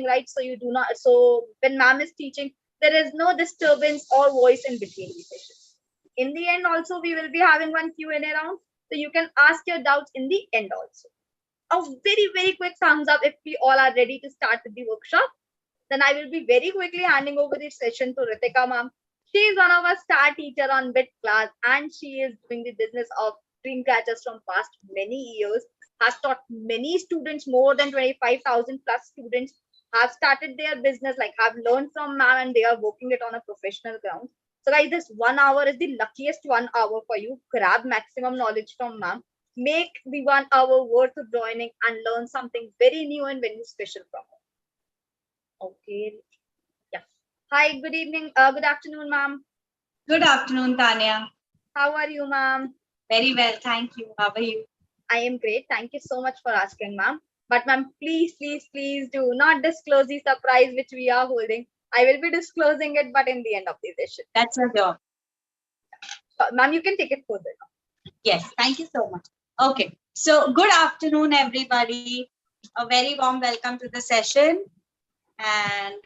right? So you do not, so when ma'am is teaching, there is no disturbance or voice in between the sessions. In the end also, we will be having one Q&A round, so you can ask your doubts in the end also. A very quick thumbs up if we all are ready to start with the workshop. Then I will be very quickly handing over the session to Ritika ma'am. She is one of our star teacher on bit class, and she is doing the business of Dreamcatchers from past many years. Has taught many students, more than 25,000 plus students have started their business, like have learned from ma'am, and they are working it on a professional ground. So guys, this 1 hour is the luckiest 1 hour for you. Grab maximum knowledge from ma'am. Make the 1 hour worth of joining and learn something very new and very special from her. Okay. Yeah. Hi, good evening. Good afternoon, ma'am. Good afternoon, Tanya. How are you, ma'am? Very well, thank you. How are you? I am great. Thank you so much for asking, ma'am. But ma'am, please do not disclose the surprise which we are holding. I will be disclosing it, but in the end of the session. That's your job. Ma'am, you can take it further now. Yes, thank you so much. Okay, so good afternoon, everybody. A very warm welcome to the session. And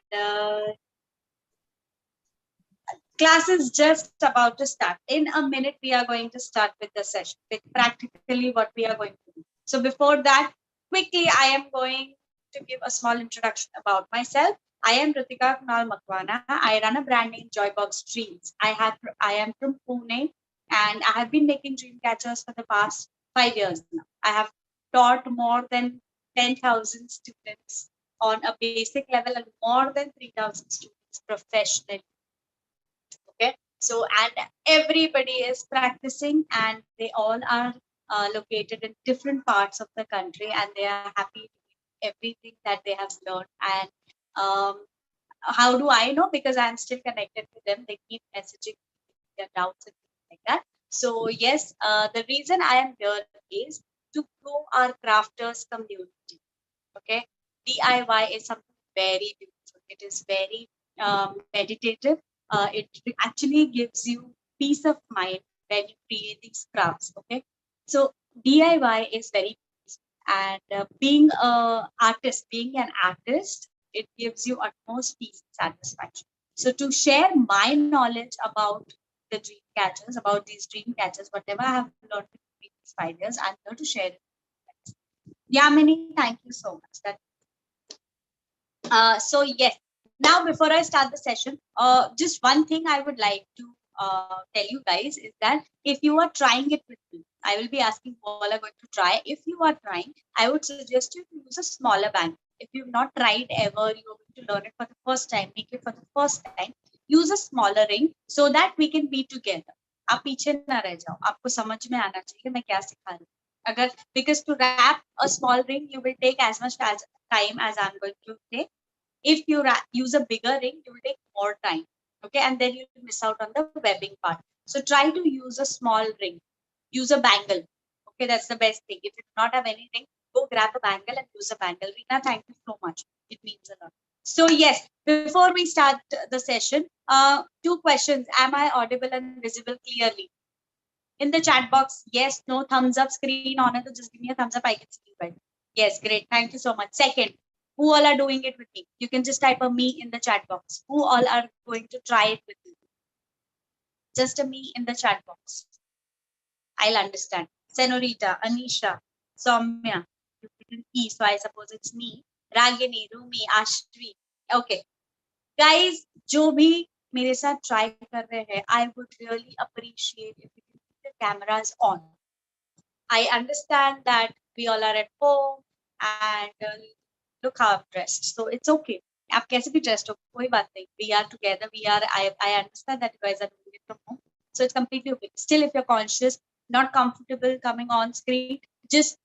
class is just about to start. In a minute, we are going to start with the session, with practically what we are going to do. So before that, quickly, I am going to give a small introduction about myself. I am Ritika Kunal Makwana. I run a brand named Joybox Dreams. I am from Pune, and I have been making dream catchers for the past 5 years now. I have taught more than 10,000 students on a basic level and more than 3,000 students professionally. Okay, so and everybody is practicing, and they all are located in different parts of the country, and they are happy with everything that they have learned. And how do I know? Because I'm still connected with them. They keep messaging their doubts and things like that. So yes, the reason I am here is to grow our crafters community. Okay, DIY is something very beautiful. It is very meditative. It actually gives you peace of mind when you create these crafts. Okay, so DIY is very peaceful, and being an artist, it gives you utmost peace and satisfaction. So to share my knowledge about the dream catchers, about these dream catchers, whatever I have learned in these 5 years, I'm here to share it. Yamini, thank you so much. So yes, now before I start the session, just one thing I would like to tell you guys is that if you are trying it with me, I will be asking who all are going to try. If you are trying, I would suggest you to use a smaller band. If you've not tried ever, you're going to learn it for the first time, make it for the first time, use a smaller ring so that we can be together. आप पीछे ना रह जाओ, आपको समझ में आना चाहिए मैं क्या सिखा रही हूँ. अगर because to wrap a small ring, you will take as much time as I'm going to take. If you use a bigger ring, you will take more time. Okay, and then you miss out on the webbing part. So try to use a small ring. Use a bangle. Okay, that's the best thing. If you do not have anything, go grab a bangle and use a bangle. Rina, thank you so much. It means a lot. So yes, before we start the session, 2 questions. Am I audible and visible clearly? In the chat box, yes, no, thumbs up, screen on it, so just give me a thumbs up, I can see you guys. Yes, great, thank you so much. Second, who all are doing it with me? You can just type a me in the chat box. Who all are going to try it with me? Just a me in the chat box. I'll understand. Senorita, Anisha, Soumya, you didn't E, so I suppose it's me. Ragini, Rumi, Ashvi. Okay. Guys, जो भी मेरे साथ try कर रहे हैं, I would really appreciate if you keep the cameras on. I understand that we all are at home and look how I'm dressed. So it's okay. आप कैसे भी dressed हो, कोई बात नहीं. We are together. I understand that you guys are doing it from home. So it's completely okay. Still, if you're conscious, not comfortable coming on screen, just,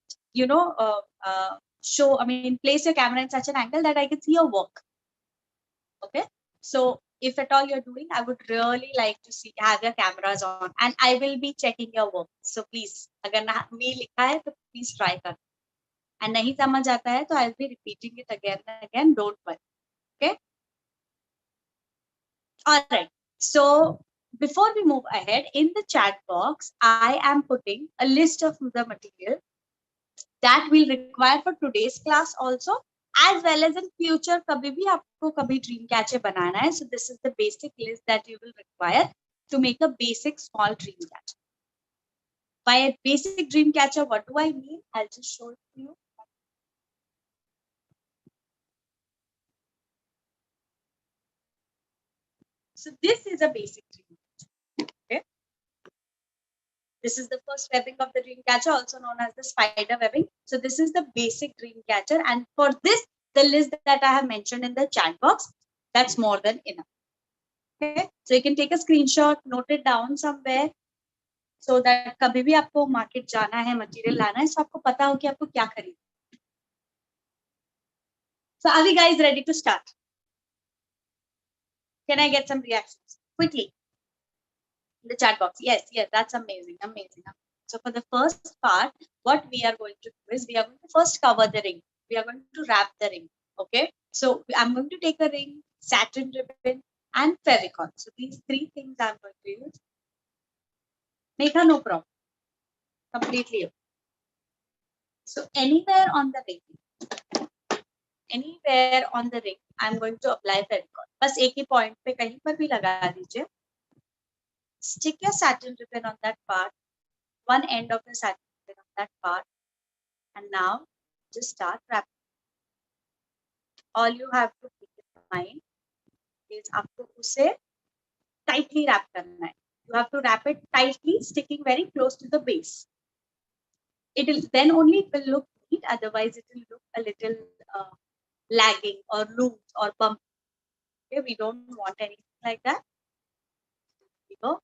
place your camera in such an angle that I can see your work. Okay. So if at all you're doing, I would really like to have your cameras on, and I will be checking your work. So please, अगर me लिखा है तो please try कर. And नहीं समझ आता है तो I'll be repeating it again and again. Don't worry. Okay. All right. So before we move ahead, in the chat box, I am putting a list of the material that we'll require for today's class also, as well as in future कभी भी आपको कभी dream catcher बनाना है, so this is the basic list that you will require to make a basic small dream catcher. By a basic dream catcher, what do I mean? I'll just show it to you. So this is a basic dream catcher. Okay. This is the first webbing of the dream catcher, also known as the spider webbing. So this is the basic dream catcher, and for this, the list that I have mentioned in the chat box, that's more than enough. Okay, so you can take a screenshot, note it down somewhere, so that कभी भी आपको market जाना है, material लाना है, so आपको पता हो कि आपको क्या खरीदना. So are we guys ready to start? Can I get some reactions quickly? In the chat box. Yes, that's amazing. So for the first part, what we are going to do is we are going to first cover the ring. We are going to wrap the ring. Okay. So I'm going to take a ring, satin ribbon, and Fevicol. So these three things I'm going to use. Megha, no problem. Completely okay. So anywhere on the ring, I'm going to apply Fevicol. बस एक ही point पे कहीं पर भी लगा दीजिए. Stick your satin ribbon on that part, one end of the satin ribbon on that part, and now just start wrapping. All you have to keep in mind is आपको उसे tightly wrap करना है. You have to wrap it tightly, sticking very close to the base. It will then only it will look neat. Otherwise, it will look a little lagging or loose or bumpy. Okay, we don't want anything like that. Here we go.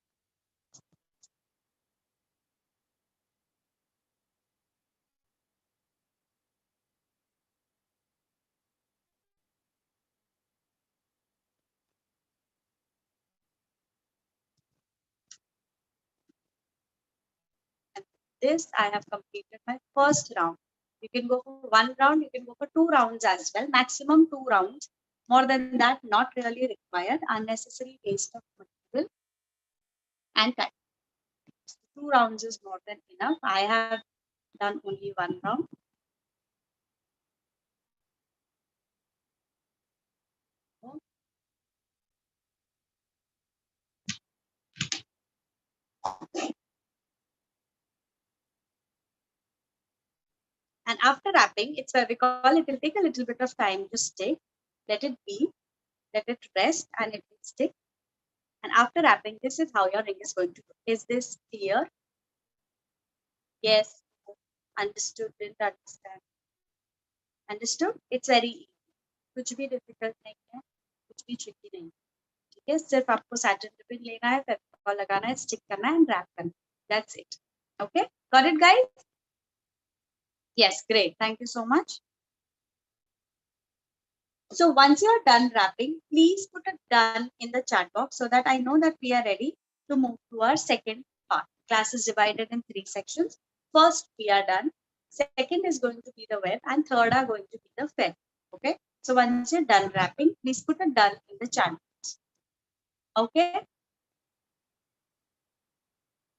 This I have completed my first round. You can go for one round, you can go for 2 rounds as well, maximum 2 rounds. More than that, not really required. Unnecessary waste of material and time. So 2 rounds is more than enough. I have done only 1 round. And after wrapping, it's what we call, it will take a little bit of time to stick. Let it be, let it rest, and it will stick. And after wrapping, this is how your ring is going to look. Is this clear? Yes. Understood, didn't understand. Understood? It's very easy. कुछ भी difficult नहीं है, कुछ भी tricky नहीं. ठीक है, सिर्फ आपको satin ribbon लेना है, फेविकॉल लगाना है, stick करना है, and wrap करना है. That's it. Okay, got it, guys? Yes, great. Thank you so much. So once you are done wrapping, please put a done in the chat box so that I know that we are ready to move to our second part. Class is divided in 3 sections. First, we are done. Second is going to be the web, and third are going to be the fed. Okay. So once you're done wrapping, please put a done in the chat box. Okay.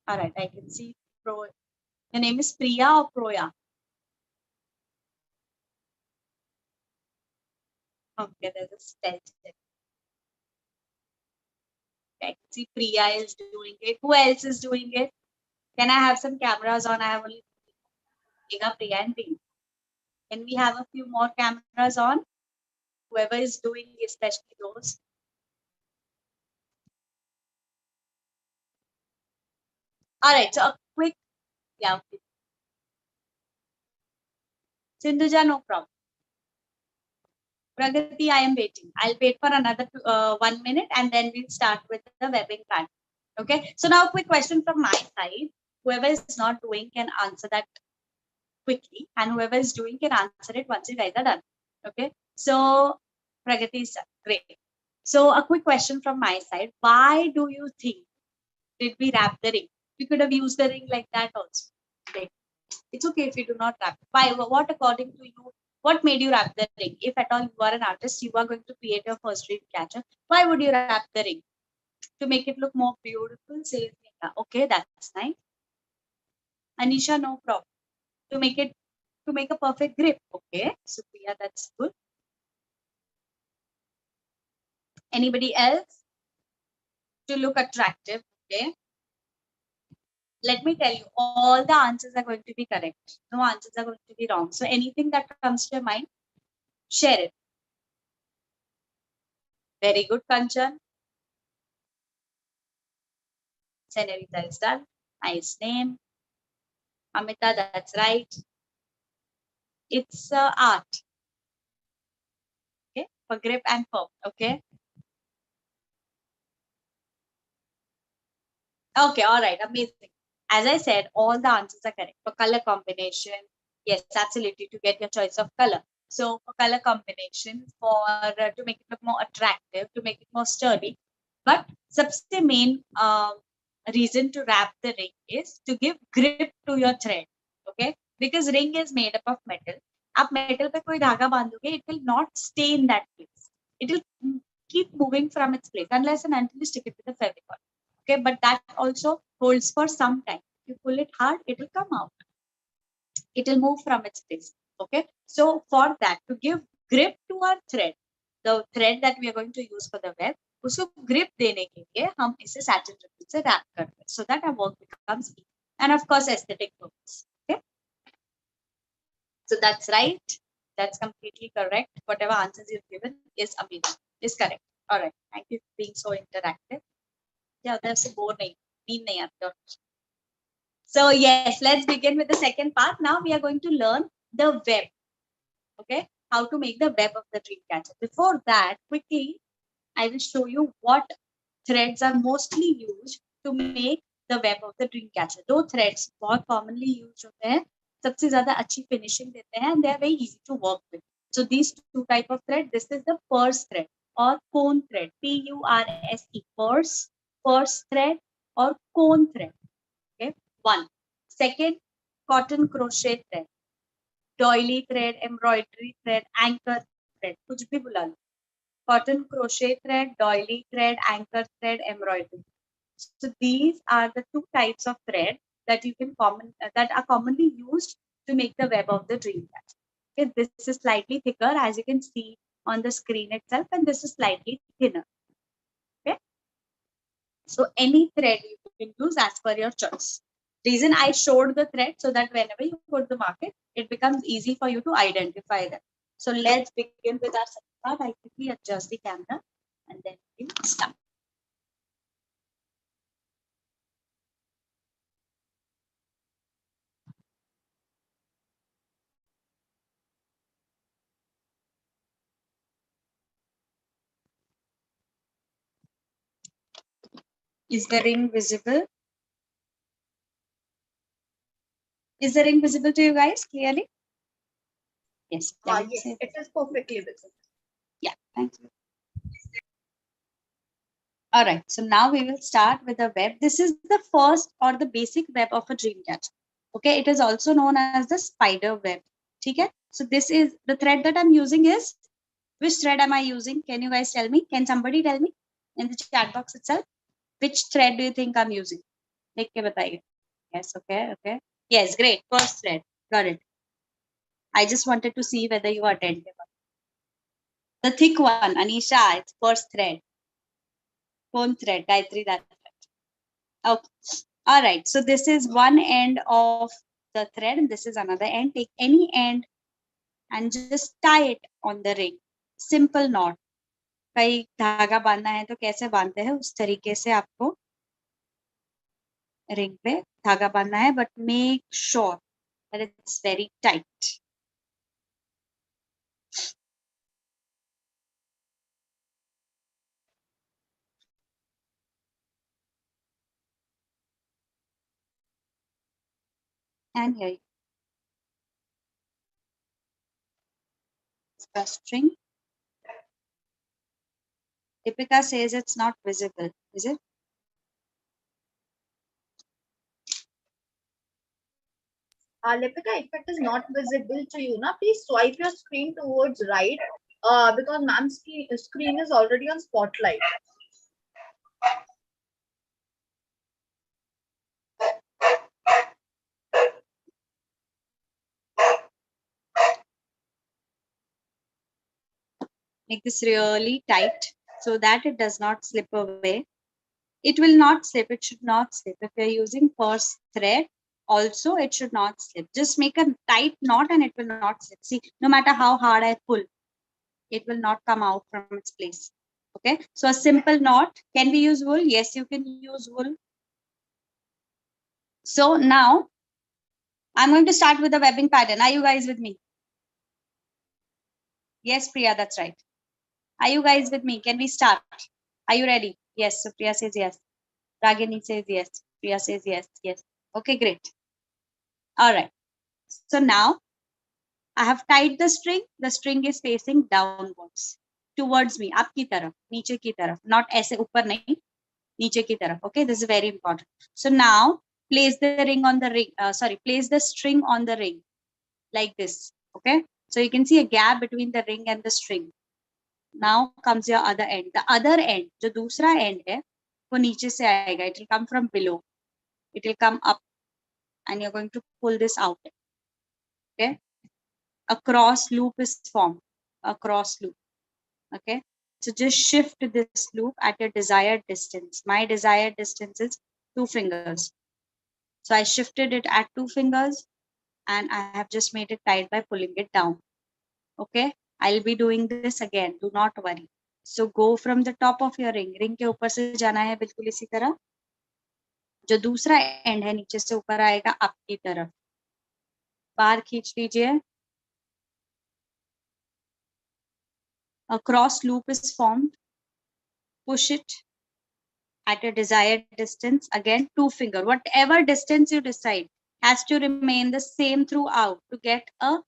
All right. I can see Pro. Your name is Priya or Proya? Okay, there's a spell check. I can see Priya is doing it. Who else is doing it? Can I have some cameras on? I have only Priya and Priya. Can we have a few more cameras on? Whoever is doing, especially those. All right, so a quick, yeah. Okay. Sindhuja, no problem. Pragati, I am waiting. I'll wait for another 1 minute and then we'll start with the webbing part. Okay, so now a quick question from my side. Whoever is not doing can answer that quickly, and whoever is doing can answer it once you guys are done. Okay, so Pragati is done. Great. So a quick question from my side. Why do you think did we wrap the ring? We could have used the ring like that also. Okay. It's okay if you do not wrap. Why? What according to you? What made you wrap the ring? If at all you are an artist, you are going to create your first dream catcher. Why would you wrap the ring? To make it look more beautiful, says Nika. Okay, that's nice. Anisha, no problem. To make a perfect grip. Okay, Supriya, that's good. Anybody else? To look attractive, okay? Let me tell you, all the answers are going to be correct. No answers are going to be wrong. So anything that comes to your mind, share it. Very good, Kanchan. Senorita is done. Nice name. Amita, that's right. It's art. Okay, for grip and pop. Okay. Okay, all right, amazing. As I said, all the answers are correct. For color combination, yes, absolutely, to get your choice of color. So for color combination, for to make it look more attractive, to make it more sturdy. But सबसे main reason to wrap the ring is to give grip to your thread. Okay, because ring is made up of metal. आप metal पे कोई धागा बांधोगे, it will not stay in that place. It will keep moving from its place unless and until you stick it with the Fevicol. Okay, but that also holds for some time. If you pull it hard, it will come out. It will move from its place. Okay, so for that, to give grip to our thread, the thread that we are going to use for the web, उसको grip देने के लिए हम इसे satin ribbon से wrap करते हैं, so that our work becomes easy and of course aesthetic purpose. Okay, so that's right. That's completely correct. Whatever answers you've given is amazing. Is correct. All right. Thank you for being so interactive. Yeah, that's a bore nahi So yes, let's begin with the second part. Now we are going to learn the web. Okay, how to make the web of the Dreamcatcher. Before that, quickly, I will show you what threads are mostly used to make the web of the Dreamcatcher. दो threads बहुत commonly used होते हैं, सबसे ज़्यादा अच्छी finishing देते हैं, and they are very easy to work with. So these two type of thread. This is the purse thread or cone thread. P-U-R-S-E. Purse thread or cone thread. Okay, one. Second, cotton crochet thread, doily thread, embroidery thread, anchor thread, कुछ भी बुला लो. Cotton crochet thread, doily thread, anchor thread, embroidery. So these are the two types of thread that that are commonly used to make the web of the Dreamcatcher. Okay, this is slightly thicker, as you can see on the screen itself, and this is slightly thinner. Okay, so any thread you can use as per your choice. Reason I showed the thread so that whenever you go to the market, it becomes easy for you to identify them. So let's begin with our second part. I quickly adjust the camera and then we will start. Is the ring visible? Is the ring visible to you guys clearly? Yes. Yes, it is perfectly visible. Yeah, thank you. All right, so now we will start with the web. This is the first or the basic web of a Dreamcatcher. Okay, it is also known as the spider web. Okay, so this is the thread that I'm using is, which thread am I using? Can you guys tell me? Can somebody tell me in the chat box itself? Which thread do you think I'm using? Liख के बताइए. Yes, okay. Yes, great. First thread. Got it. I just wanted to see whether you are attentive. The thick one, Anisha, it's first thread. Cone thread, Gayatri, that thread. Okay. All right. So this is one end of the thread, and this is another end. Take any end and just tie it on the ring. Simple knot. कहीं धागा बांधना है तो कैसे बांधते हैं उस तरीके से आपको रिंग पे धागा बांधना है, but make sure that it's very tight. And here is the string. Deepika says it's not visible, is it? Lipika, if it is not visible to you, na, please swipe your screen towards right, because ma'am's screen is already on spotlight. Make this really tight so that it does not slip away. It will not slip. It should not slip. If you're using purse thread, also it should not slip. Just make a tight knot and it will not slip. See, no matter how hard I pull, it will not come out from its place. Okay, so a simple knot. Can we use wool? Yes, you can use wool. So now I'm going to start with the webbing pattern. Are you guys with me? Yes, Priya, that's right. Are you guys with me? Can we start? Are you ready? Yes. So Priya says yes. Ragini says yes. Priya says yes. Yes. Okay, great. All right. So now I have tied the string. The string is facing downwards towards me. Aapki taraf, niche ki taraf. Not aise upar nahi, niche ki taraf. Okay, this is very important. So now place the ring on the ring. Place the string on the ring like this. Okay. So you can see a gap between the ring and the string. Now comes your other end. The other end, जो दूसरा end है, वो नीचे से आएगा. It will come from below. It will come up, and you're going to pull this out. Okay. A cross loop is formed. A cross loop. Okay. So just shift this loop at your desired distance. My desired distance is 2 fingers. So I shifted it at 2 fingers, and I have just made it tight by pulling it down. Okay. I'll be doing this again. Do not worry. So go from the top of your ring. Ring के ऊपर से जाना है बिल्कुल इसी तरह. जो दूसरा एंड है नीचे से ऊपर आएगा आपकी तरफ. बाहर खींच लीजिए. A cross loop is formed. Push it at a desired distance. Again, 2 finger. Whatever distance you decide has to remain the same throughout to get a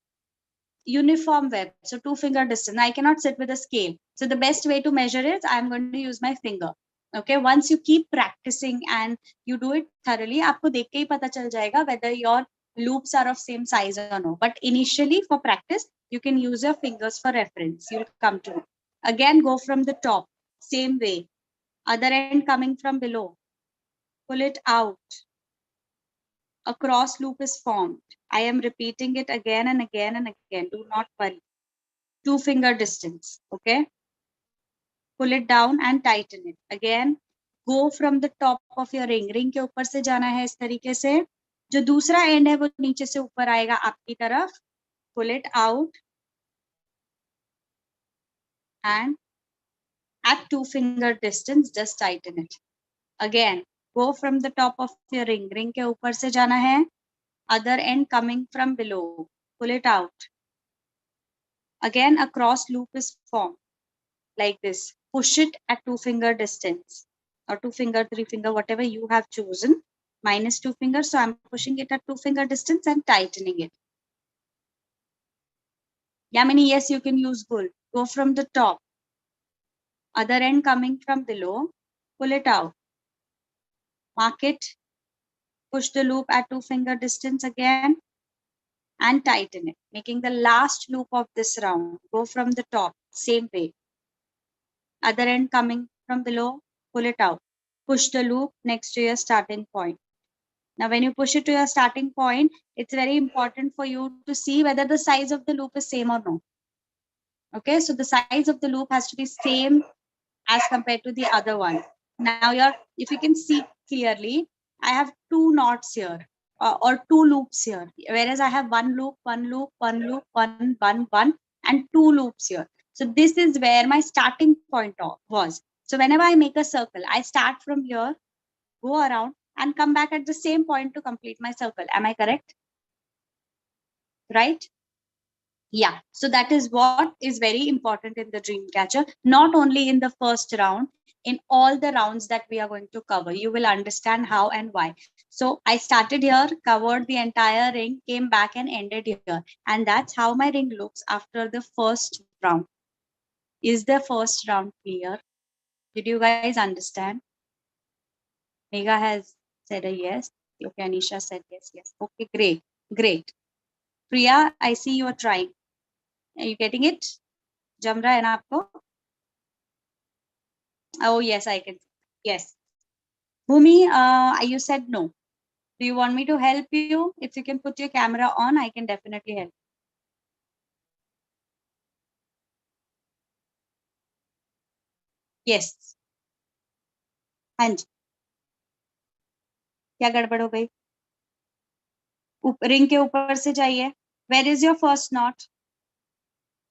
uniform web. So 2 finger distance. I cannot sit with a scale. So the best way to measure it, I'm going to use my finger. Okay. Once you keep practicing and you do it thoroughly, आपको देख के ही पता चल जाएगा whether your loops are of same size or no. But initially for practice, you can use your fingers for reference. You'll come to it. Again, go from the top. Same way. Other end coming from below. Pull it out. A cross loop is formed. I am repeating it again and again and again. Do not worry. 2 finger distance. Okay. Pull it down and tighten it. Again, go from the top of your ring. Ring के ऊपर से जाना है इस तरीके से. जो दूसरा end है वो नीचे से ऊपर आएगा आपकी तरफ. Pull it out. And at 2 finger distance, just tighten it. Again, go from the top of your ring. Ring के ऊपर से जाना है. Other end coming from below. Pull it out. Again, a cross loop is formed like this. Push it at 2 finger distance or 2 finger, 3 finger, whatever you have chosen. Minus 2 fingers. So I'm pushing it at 2 finger distance and tightening it. Yamini, yes, you can use wool. Go from the top. Other end coming from below. Pull it out. Mark it. Push the loop at 2 finger distance again and tighten it, making the last loop of this round. Go from the top, same way. Other end coming from below, pull it out. Push the loop next to your starting point. Now, when you push it to your starting point, it's very important for you to see whether the size of the loop is same or no. Okay, so the size of the loop has to be same as compared to the other one. Now, if you can see clearly, I have 2 knots here or 2 loops here, whereas I have 1 loop, 1 loop, 1 loop, 1, 1, 1, and 2 loops here. So this is where my starting point was. So whenever I make a circle, I start from here, go around, and come back at the same point to complete my circle. Am I correct? Right? Yeah. So that is what is very important in the Dreamcatcher, not only in the first round, in all the rounds that we are going to cover. You will understand how and why. So I started here, covered the entire ring, came back and ended here. And that's how my ring looks after the first round. Is the first round clear? Did you guys understand? Megha has said a yes. Okay, Anisha said yes, yes. Okay, great, great. Priya, I see you are trying. Are you getting it? Jam raha hai na aapko? Oh, yes, I can. Yes. Bhumi, you said no. Do you want me to help you? If you can put your camera on, I can definitely help. Yes, हाँ जी, क्या गड़बड़ हो गई? Ring के ऊपर से जाइए. Where is your first knot?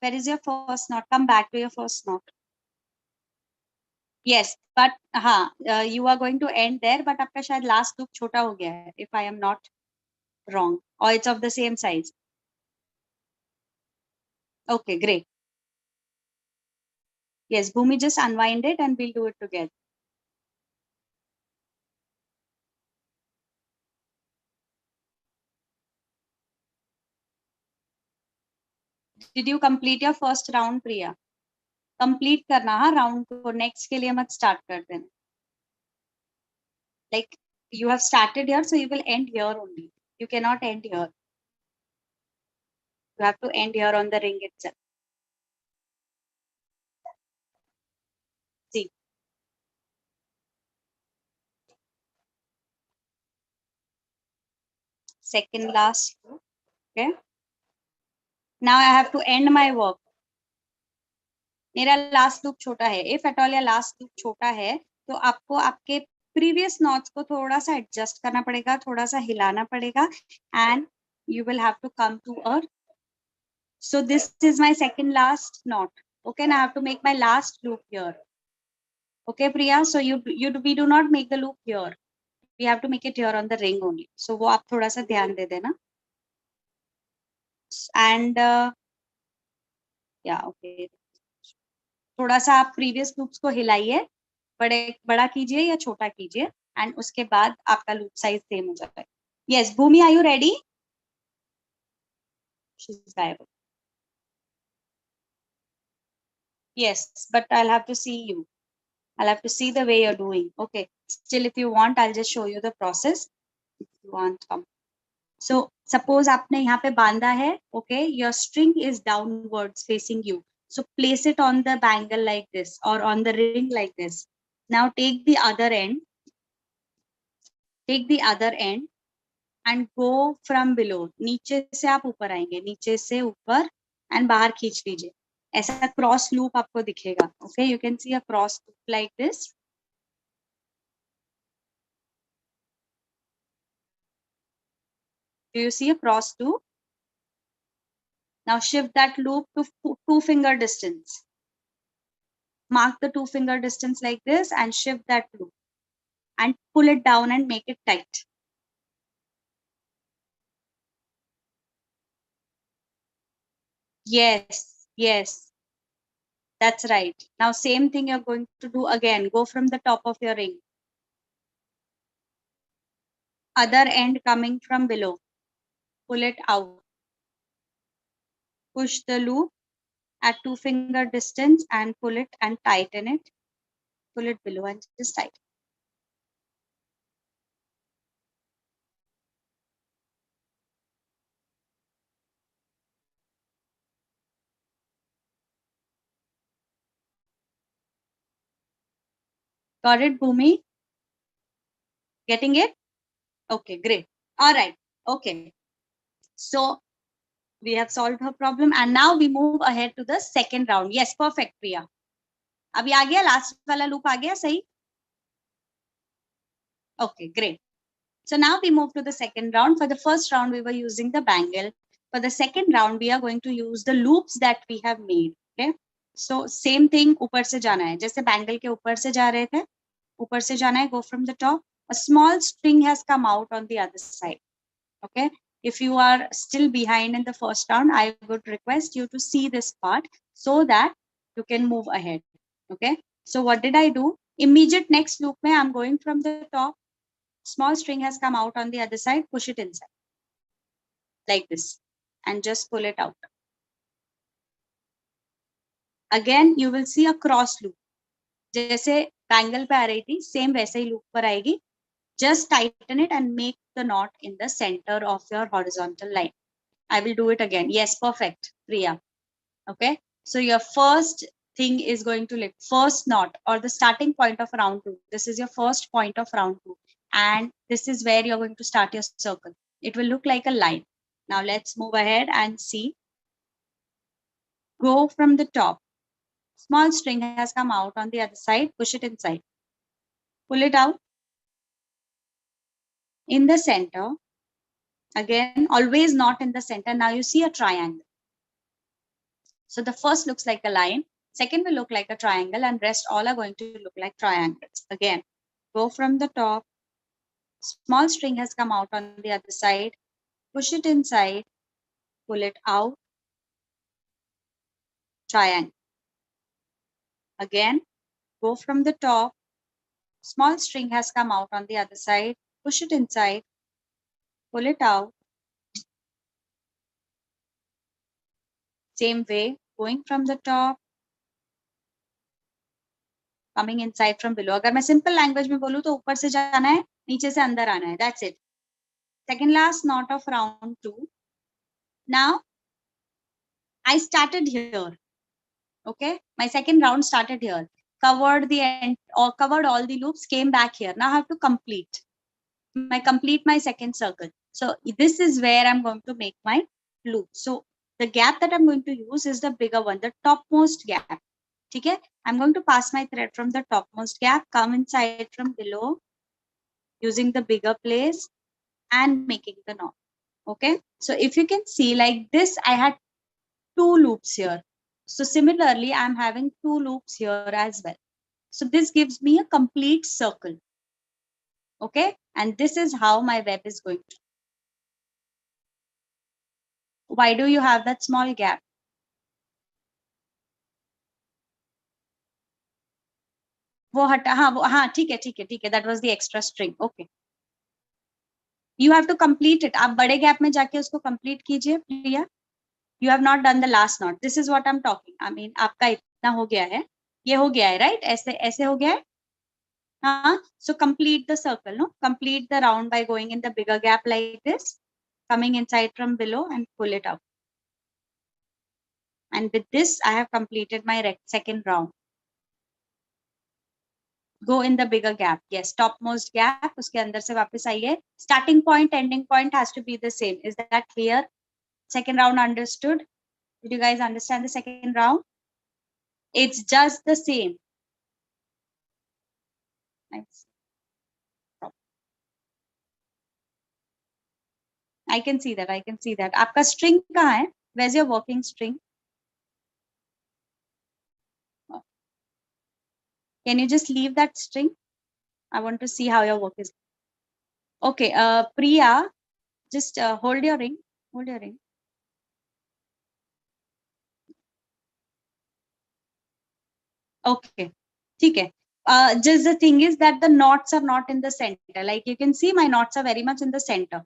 Where is your first knot? Come back to your first knot. Yes, but हाँ, you are going to end there, but आपका शायद लास्ट लूप छोटा हो गया है, if I am not wrong, or it's of the same size. Okay, great. Yes, Bhumi, just unwind it and we'll do it together. Did you complete your first round, Priya? Complete करना हाँ round को, next के लिए मत start कर देना. Like you have started here, so you will end here only. You cannot end here. You have to end here on the ring itself. See. Second last. Okay. Now I have to end my work. मेरा last loop छोटा है. If at all या last loop छोटा है तो आपको आपके previous knots को थोड़ा सा एडजस्ट करना पड़ेगा, थोड़ा सा हिलाना पड़ेगा, and you will have to come to a. So this is my second last knot. Okay, now I have to make my last loop here. Okay, Priya. So we do not make the loop here. We have to make it here on the ring only. So वो आप थोड़ा सा ध्यान दे देना. And yeah, okay. थोड़ा सा आप previous loops को हिलाइए, बड़ा कीजिए या छोटा कीजिए, एंड उसके बाद आपका लूप साइज सेम हो जाता है. Yes, Bhumi, are you ready? Yes, but I'll have to see you. I'll have to see the way you're doing. Okay. Still, if you want, I'll just show you the process. If you want, come. So suppose आपने यहाँ पे बांधा है. Okay, your string is downwards facing you. So place it on the bangle like this or on the ring like this. Now take the other end. Take the other end and go from below. नीचे से आप ऊपर आएंगे, नीचे से ऊपर and बाहर खींच लीजिए. ऐसा क्रॉस लूप आपको दिखेगा. Okay, you can see a cross loop like this. Do you see a cross loop? Now shift that loop to 2-finger distance. Mark the 2-finger distance like this and shift that loop and pull it down and make it tight. Yes, yes, that's right. Now same thing you're going to do again. Go from the top of your ring. Other end coming from below. Pull it out. Push the loop at 2-finger distance and pull it and tighten it. Pull it below and just tighten. Got it, Bhumi? Getting it? Okay, great. All right. Okay. So we have solved her problem and now we move ahead to the second round. Yes, perfect, Priya. अभी आ गया last वाला loop आ गया सही? Okay, great. So now we move to the second round. For the first round, we were using the bangle. For the second round, we are going to use the loops that we have made. Okay. So same thing, ऊपर से जाना है. जैसे bangle के ऊपर से जा रहे थे, ऊपर से जाना है. Go from the top. A small string has come out on the other side. Okay. If you are still behind in the first round, I would request you to see this part so that you can move ahead. Okay. So what did I do? Immediate next loop mein I'm going from the top. Small string has come out on the other side. Push it inside like this and just pull it out. Again, you will see a cross loop. जैसे bangle पे आ रही थी, same वैसे ही loop पर आएगी. Just tighten it and make the knot in the center of your horizontal line. I will do it again. Yes, perfect, Priya. Okay. So your first thing is going to lift first knot or the starting point of round 2. This is your first point of round 2. And this is where you're going to start your circle. It will look like a line. Now let's move ahead and see. Go from the top. Small string has come out on the other side. Push it inside. Pull it out. In the center. Again, always not in the center. Now you see a triangle. So the first looks like a line. Second will look like a triangle, and rest all are going to look like triangles. Again, go from the top. Small string has come out on the other side. Push it inside. Pull it out. Triangle. Again, go from the top. Small string has come out on the other side. Push it inside. Pull it out. Same way, going from the top, coming inside from below. अगर मैं simple language में बोलूँ तो ऊपर से जाना है, नीचे से अंदर आना है. That's it. Second last knot of round 2. Now, I started here. Okay, my second round started here. Covered the end or covered all the loops, came back here. Now I have to complete my second circle. So this is where I'm going to make my loop. So the gap that I'm going to use is the bigger one, the topmost gap. Okay, I'm going to pass my thread from the topmost gap, come inside from below, using the bigger place and making the knot. Okay, so if you can see like this, I had 2 loops here. So similarly, I'm having 2 loops here as well. So this gives me a complete circle. Okay, and this is how my web is going to. Why do you have that small gap? वो हटा, हाँ ठीक है, that was the extra string. Okay, you have to complete it. आप बड़े gap में जाके उसको complete कीजिए, प्रिया. You have not done the last knot. This is what I'm talking. I mean, आपका इतना हो गया है, ये हो गया है, right? ऐसे हो गया है. हाँ, so complete the circle, no? Complete the round by going in the bigger gap like this, coming inside from below and pull it up. And with this, I have completed my second round. Go in the bigger gap. Yes, topmost gap. उसके अंदर से वापस आइए. Starting point, ending point has to be the same. Is that clear? Second round understood? Did you guys understand the second round? It's just the same. Nice. I can see that. आपका string कहाँ है? Where's your working string? Can you just leave that string? I want to see how your work is. Okay, Priya, just hold your ring. Okay, okay. Just the thing is that the knots are not in the center. Like you can see, my knots are very much in the center.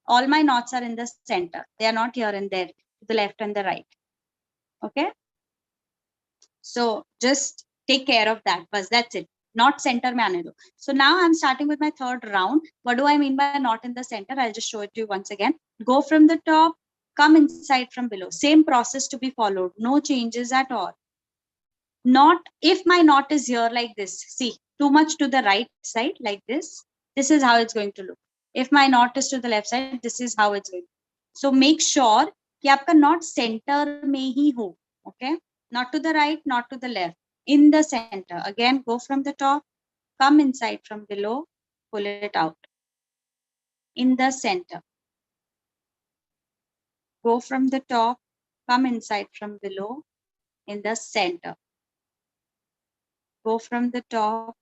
All my knots are in the center. They are not here and there, to the left and the right. Okay. So just take care of that. But that's it. Not center mein aane do. So now I'm starting with my third round. What do I mean by not in the center? I'll just show it to you once again. Go from the top, come inside from below. Same process to be followed. No changes at all. Not if my knot is here like this. See, too much to the right side like this. This is how it's going to look. If my knot is to the left side, this is how it's going to look. So make sure कि आपका knot center में ही हो. Okay. Not to the right, not to the left. In the center. Again, go from the top, come inside from below, pull it out. In the center. Go from the top, come inside from below, in the center. Go from the top.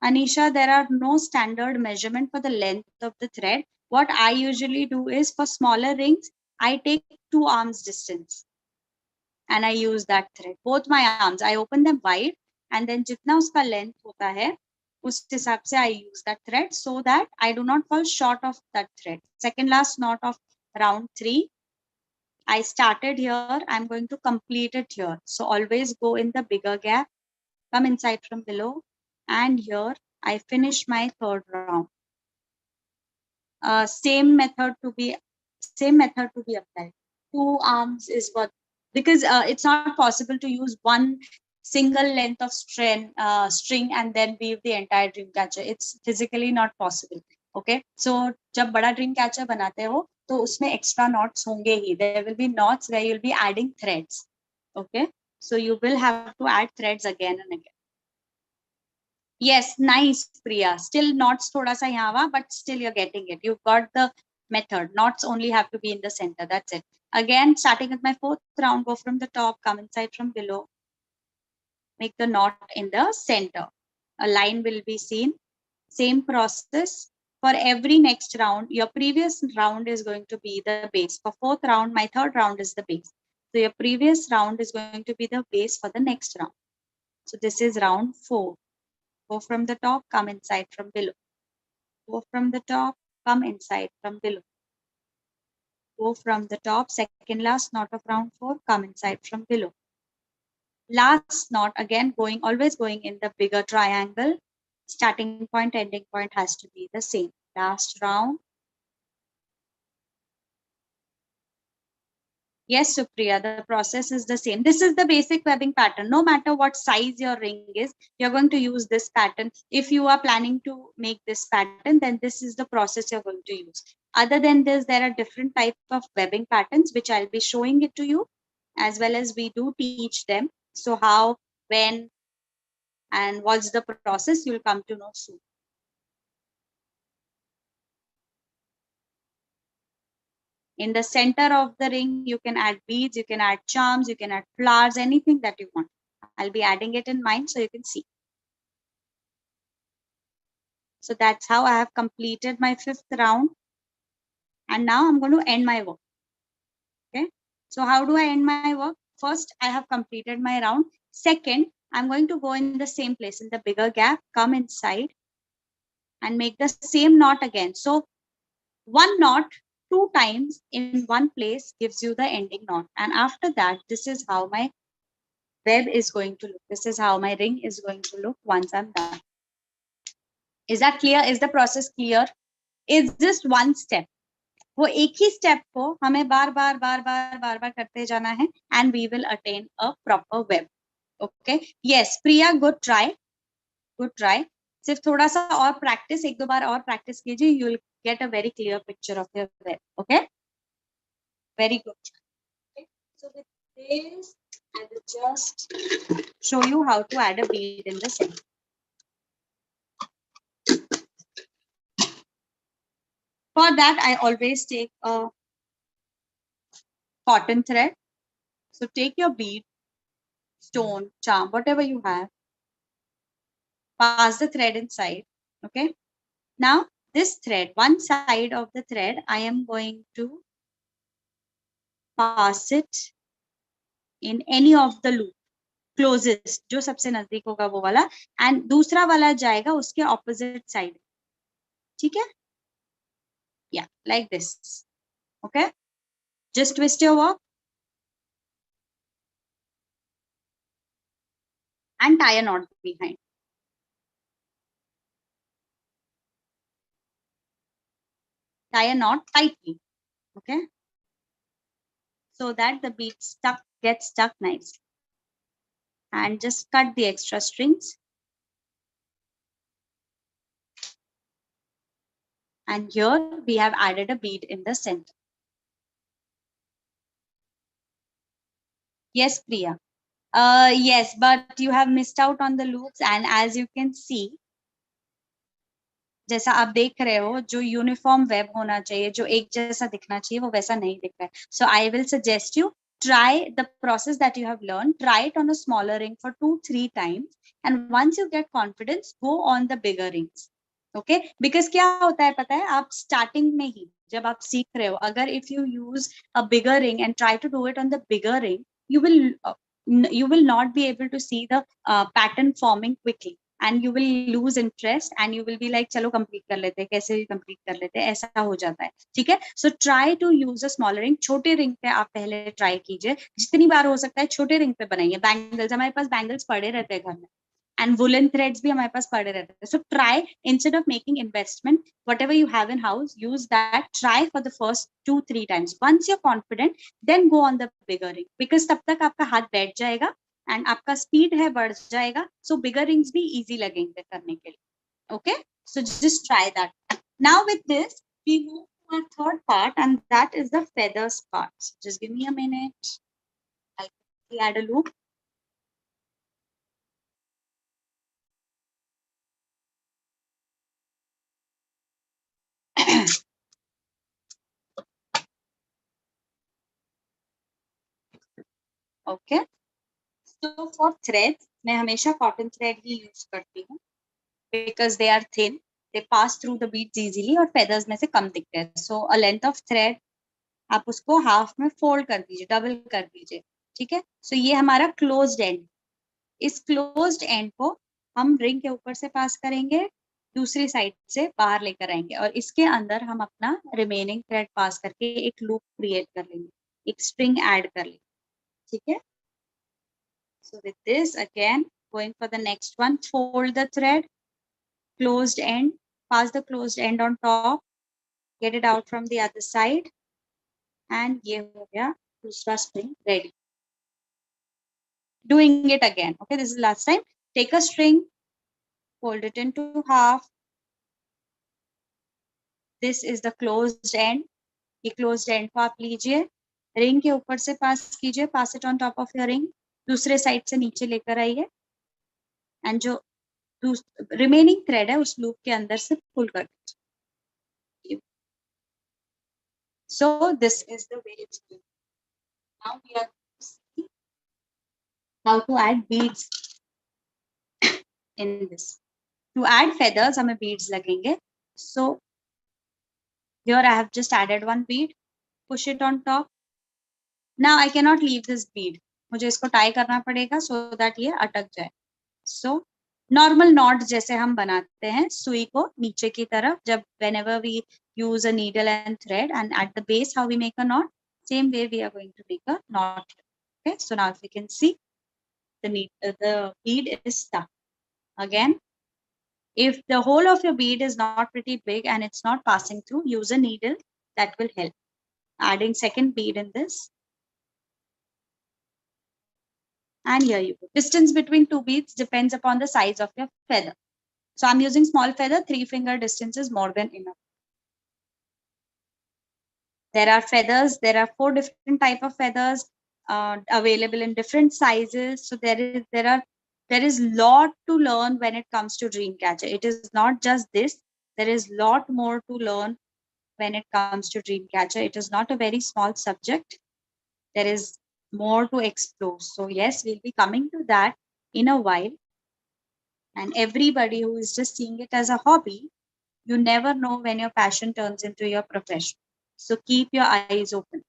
Anisha, there are no standard measurement for the length of the thread. What I usually do is for smaller rings, I take 2 arms distance. And I use that thread. Both my arms, I open them wide and then jitna uska length hota hai, us hisab se I use that thread so that I do not fall short of that thread. Second last knot of round 3. I started here. I'm going to complete it here. So always go in the bigger gap, come inside from below, and here I finish my third round. Same method to be applied. 2 arms is what, because it's not possible to use one single length of string and then weave the entire dream catcher. It's physically not possible. Okay, so जब बड़ा dream catcher बनाते हो तो उसमें extra knots होंगे ही. There will be knots where you'll be adding threads. Okay, So you will have to add threads again and again. Yes, nice, Priya. Still knots thoda sa yahan wa, but still you're getting it. You've got the method. Knots only have to be in the center. That's it. Again, starting with my fourth round, go from the top, come inside from below. Make the knot in the center. A line will be seen. Same process for every next round. Your previous round is going to be the base. For fourth round, my third round is the base. So your previous round is going to be the base for the next round. So this is round 4. Go from the top, come inside from below. Go from the top, come inside from below. Go from the top, second last knot of round 4, come inside from below. Last knot, again always going in the bigger triangle. Starting point, ending point has to be the same. Last round. Yes, Supriya, the process is the same. This is the basic webbing pattern. No matter what size your ring is, you're going to use this pattern. If you are planning to make this pattern, then this is the process you're going to use. Other than this, there are different types of webbing patterns, which I'll be showing it to you, as well as we do teach them. So how, when, and what's the process, you'll come to know soon. In the center of the ring, you can add beads, you can add charms, you can add flowers, anything that you want. I'll be adding it in mine so you can see. So that's how I have completed my 5th round. And now I'm going to end my work. Okay. So how do I end my work? First, I have completed my round. Second, I'm going to go in the same place, in the bigger gap, come inside and make the same knot again. So one knot 2 times in one place gives you the ending knot. And after that, this is how my web is going to look. This is how my ring is going to look once I'm done. Is that clear? Is the process clear? It's just one step. वो एक ही step को हमें बार बार करते जाना है and we will attain a proper web. Okay? Yes, Priya, good try. Good try. सिर्फ थोड़ा सा और practice, 1-2 बार और practice कीजिए, you will get a very clear picture of your web. Okay? Very good. Okay. So with this, I will just show you how to add a bead in the center. For that, I always take a cotton thread. So take your bead, stone, charm, whatever you have, pass the thread inside. Okay. Now this thread, one side of the thread, I am going to pass it in any of the loop closest, जो सबसे नजदीक होगा वो वाला, and दूसरा वाला जाएगा उसके opposite side. ठीक है? Yeah, like this. Okay. Just twist your work and tie a knot behind. Tie a knot tightly. Okay. So that the bead gets stuck nicely. And just cut the extra strings. And here we have added a bead in the center. Yes, Priya. Yes, but you have missed out on the loops, and as you can see, जैसा आप देख रहे हो, जो uniform web होना चाहिए, जो एक जैसा दिखना चाहिए, वो वैसा नहीं दिख रहा है. So I will suggest you try the process that you have learned. Try it on a smaller ring for 2-3 times, and once you get confidence, go on the bigger rings. Okay? Because क्या होता है पता है, आप starting में ही जब आप सीख रहे हो, अगर if you use a bigger ring and try to do it on the bigger ring, you will not be able to see the pattern forming quickly. And you will lose interest and you will be like चलो complete कर लेते हैं, कैसे भी complete कर लेते हैं, ऐसा हो जाता है. ठीक है? So try to use a smaller ring. छोटे ring पे आप पहले try कीजिए, जितनी बार हो सकता है छोटे ring पे बनाइए. Bangles, हमारे पास bangles पड़े रहते हैं घर में, and woolen threads भी हमारे पास पड़े रहते हैं. So try, instead of making investment, whatever you have in house, use that. Try for the first 2-3 times. Once you're confident, then go on the bigger ring, because तब तक आपका हाथ बैठ जाएगा and आपका speed है बढ़ जाएगा. So bigger rings भी easy लगेंगे करने के लिए. Okay? So just try that. Now with this, we move to our third part, and that is the feathers part. Just give me a minute. I'll add a loop. Okay. So for threads, मैं हमेशा cotton thread ही use करती हूँ because they are thin. They pass through the beads easily और feathers में से कम दिखते हैं. So a length of thread आप उसको half में fold कर दीजिए, double कर दीजिए. ठीक है. So ये हमारा closed end. इस closed end को हम ring के ऊपर से pass करेंगे, दूसरी साइड से बाहर लेकर आएंगे और इसके अंदर हम अपना remaining thread pass करके एक loop create कर लेंगे, एक string add कर लेंगे. ठीक है. So with this, again, going for the next one, fold the thread, closed end, pass the closed end on top, get it out from the other side, and ये हो गया दूसरा string ready. Doing it again. Okay, this is last time. Take a string, fold it into half. This is the closed end. ये closed end को आप लीजिए, ring के ऊपर से pass कीजिए, pass it on top of your ring. दूसरे side से नीचे लेकर आइए, and जो remaining thread है उस loop के अंदर से pull कर दीजिए. So this is the way it's done. Now we are going to see how to add beads in this. To add feathers, हमें beads लगेंगे. So here I have just added one bead. Push it on top. Now I cannot leave this bead. मुझे इसको tie करना पड़ेगा so that ये अटक जाए. So normal knot जैसे हम बनाते हैं सुई को नीचे की तरफ जब whenever we use a needle and thread and at the base how we make a knot, same way we are going to make a knot. Okay, so now if you can see the bead is stuck. Again, if the hole of your bead is not pretty big and it's not passing through, use a needle, that will help. Adding second bead in this. And here you go. Distance between two beads depends upon the size of your feather. So I'm using small feather, 3-finger distance is more than enough. There are feathers, there are 4 different type of feathers available in different sizes. So there is lot to learn when it comes to Dreamcatcher. It is not just this, there is lot more to learn when it comes to Dreamcatcher. It is not a very small subject. There is more to explore. So yes, we'll be coming to that in a while. And everybody who is just seeing it as a hobby, you never know when your passion turns into your profession. So keep your eyes open.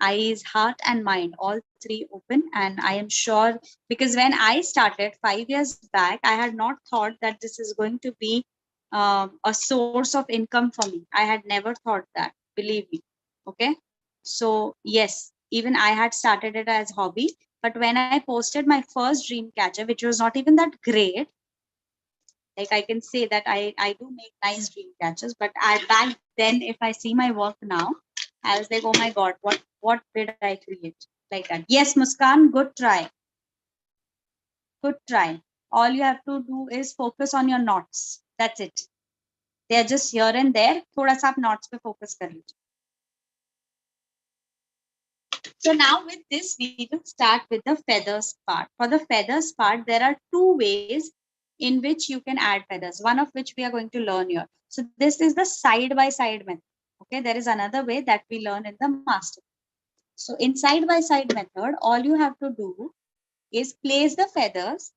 Eyes, heart, and mind, all 3 open. And I am sure, because when I started 5 years back, I had not thought that this is going to be a source of income for me. I had never thought that, believe me. Okay. So yes, even I had started it as hobby. But when I posted my first Dreamcatcher, which was not even that great, like I can say that I do make nice dream catchers, but back then, if I see my work now, I was like, oh my God, what did I create like that? Yes, Muskan, good try. Good try. All you have to do is focus on your knots. That's it. They are just here and there. थोड़ा सा आप knots पे focus कर लीजिए. So now with this, we will start with the feathers part. For the feathers part, there are 2 ways in which you can add feathers, one of which we are going to learn here. So this is the side-by-side method. Okay, there is another way that we learn in the master. So in side-by-side method, all you have to do is place the feathers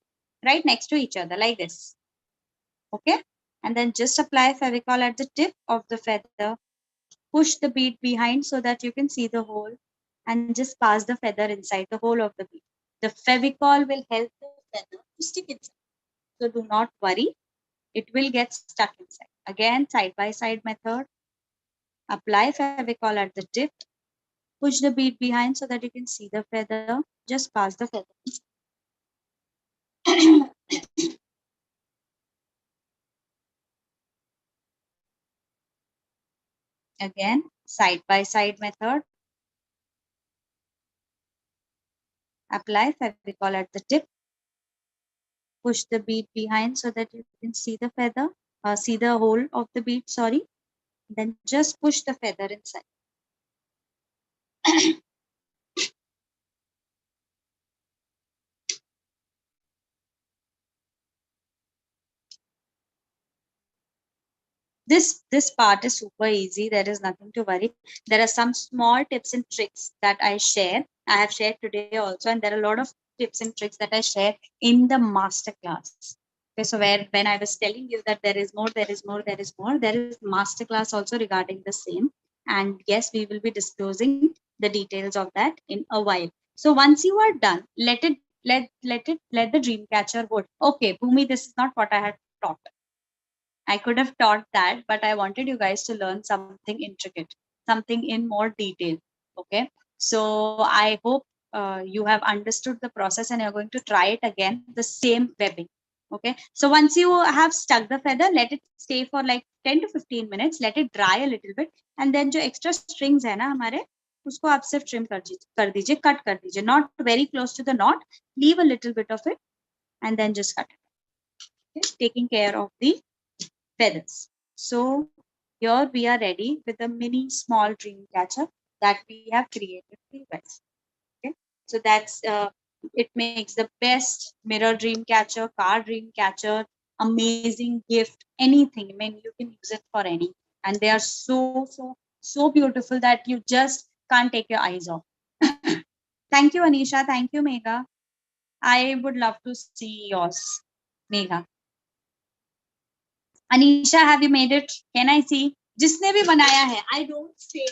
right next to each other like this. Okay, and then just apply Fevicol at the tip of the feather. Push the bead behind so that you can see the hole and just pass the feather inside the hole of the bead. The Fevicol will help the feather to stick inside. So do not worry, it will get stuck inside. Again, side-by-side method. Apply Fevicol at the tip. Push the bead behind so that you can see the feather. Just pass the feather. Again, side-by-side method. Apply Fevicol at the tip. Push the bead behind so that you can see the feather, see the hole of the bead, sorry. Then just push the feather inside. This part is super easy. There is nothing to worry. There are some small tips and tricks that I share I have shared today also, and there are a lot of tips and tricks that I share in the masterclass. Okay, so when I was telling you that there is more, there is more, there is more, there is masterclass also regarding the same. And yes, we will be disclosing the details of that in a while. So once you are done, let the dream catcher go. Okay, Bhumi, this is not what I had taught. I could have taught that, but I wanted you guys to learn something intricate, something in more detail. Okay, so I hope you have understood the process and you're going to try it again, the same webbing. Okay, so once you have stuck the feather, let it stay for like 10 to 15 minutes, let it dry a little bit, and then जो extra strings है ना हमारे, उसको आप सिर्फ trim कर दीजिए, cut कर दीजिए, not very close to the knot, leave a little bit of it, and then just cut it. Okay, taking care of the feathers. So here we are ready with a mini small dream catcher that we have created for you guys. Okay, so that's it makes the best mirror dream catcher, car dream catcher, amazing gift, anything. I mean, you can use it for any, and they are so beautiful that you just can't take your eyes off. Thank you, Anisha. Thank you, Megha. I would love to see yours, Megha. Anisha, have you made it? Can I see? जिसने भी बनाया है, I don't say